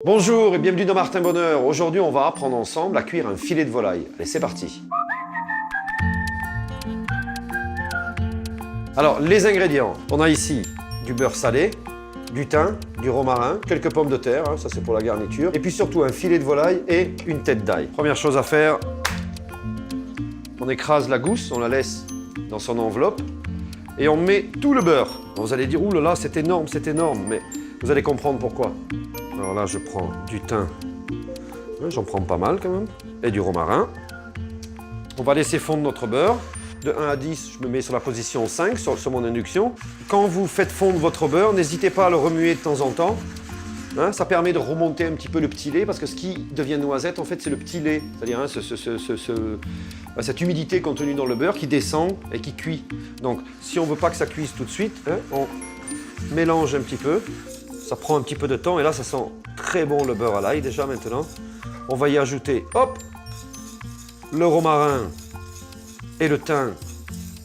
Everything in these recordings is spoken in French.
Bonjour et bienvenue dans Martin Bonheur. Aujourd'hui, on va apprendre ensemble à cuire un filet de volaille. Allez, c'est parti. Alors, les ingrédients. On a ici du beurre salé, du thym, du romarin, quelques pommes de terre, ça c'est pour la garniture, et puis surtout un filet de volaille et une tête d'ail. Première chose à faire, on écrase la gousse, on la laisse dans son enveloppe, et on met tout le beurre. Vous allez dire, ouh là là, c'est énorme, mais vous allez comprendre pourquoi. Alors là, je prends du thym, j'en prends pas mal quand même, et du romarin. On va laisser fondre notre beurre. De 1 à 10, je me mets sur la position 5 sur mon induction. Quand vous faites fondre votre beurre, n'hésitez pas à le remuer de temps en temps. Ça permet de remonter un petit peu le petit lait, parce que ce qui devient noisette, en fait, c'est le petit lait. C'est-à-dire cette humidité contenue dans le beurre qui descend et qui cuit. Donc, si on ne veut pas que ça cuise tout de suite, on mélange un petit peu. Ça prend un petit peu de temps et là, ça sent très bon le beurre à l'ail déjà maintenant. On va y ajouter, hop, le romarin et le thym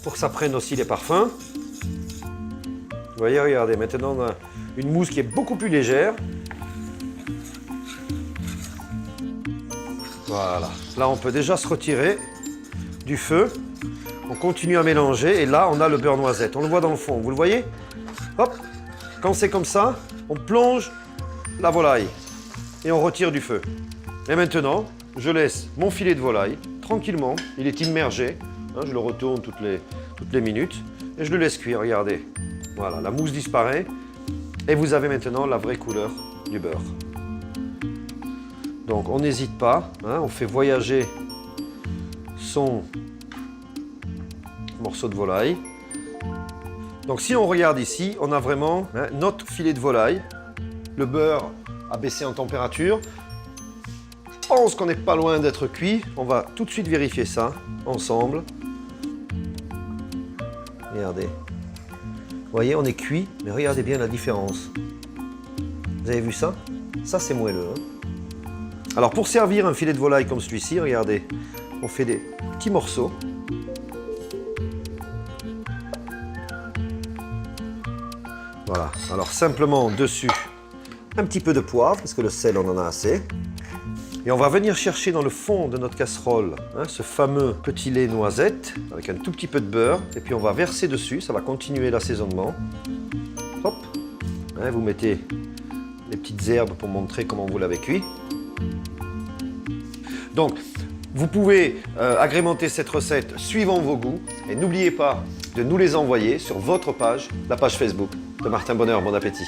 pour que ça prenne aussi les parfums. Vous voyez, regardez, maintenant on a une mousse qui est beaucoup plus légère. Voilà, là on peut déjà se retirer du feu. On continue à mélanger et là on a le beurre noisette. On le voit dans le fond, vous le voyez? Hop, quand c'est comme ça, on plonge la volaille et on retire du feu. Et maintenant, je laisse mon filet de volaille tranquillement, il est immergé. Je le retourne toutes les minutes et je le laisse cuire, regardez. Voilà, la mousse disparaît et vous avez maintenant la vraie couleur du beurre. Donc on n'hésite pas, on fait voyager son morceau de volaille. Donc si on regarde ici, on a vraiment notre filet de volaille. Le beurre a baissé en température. Je pense qu'on n'est pas loin d'être cuit. On va tout de suite vérifier ça ensemble. Regardez. Vous voyez, on est cuit, mais regardez bien la différence. Vous avez vu ça? Ça, c'est moelleux. Alors, pour servir un filet de volaille comme celui-ci, regardez, on fait des petits morceaux. Voilà. Alors, simplement dessus, un petit peu de poivre, parce que le sel, on en a assez. Et on va venir chercher dans le fond de notre casserole ce fameux petit lait noisette avec un tout petit peu de beurre. Et puis on va verser dessus, ça va continuer l'assaisonnement. Hop, vous mettez les petites herbes pour montrer comment vous l'avez cuit. Donc, vous pouvez agrémenter cette recette suivant vos goûts. Et n'oubliez pas de nous les envoyer sur votre page, la page Facebook de Martin Bonheur. Bon appétit!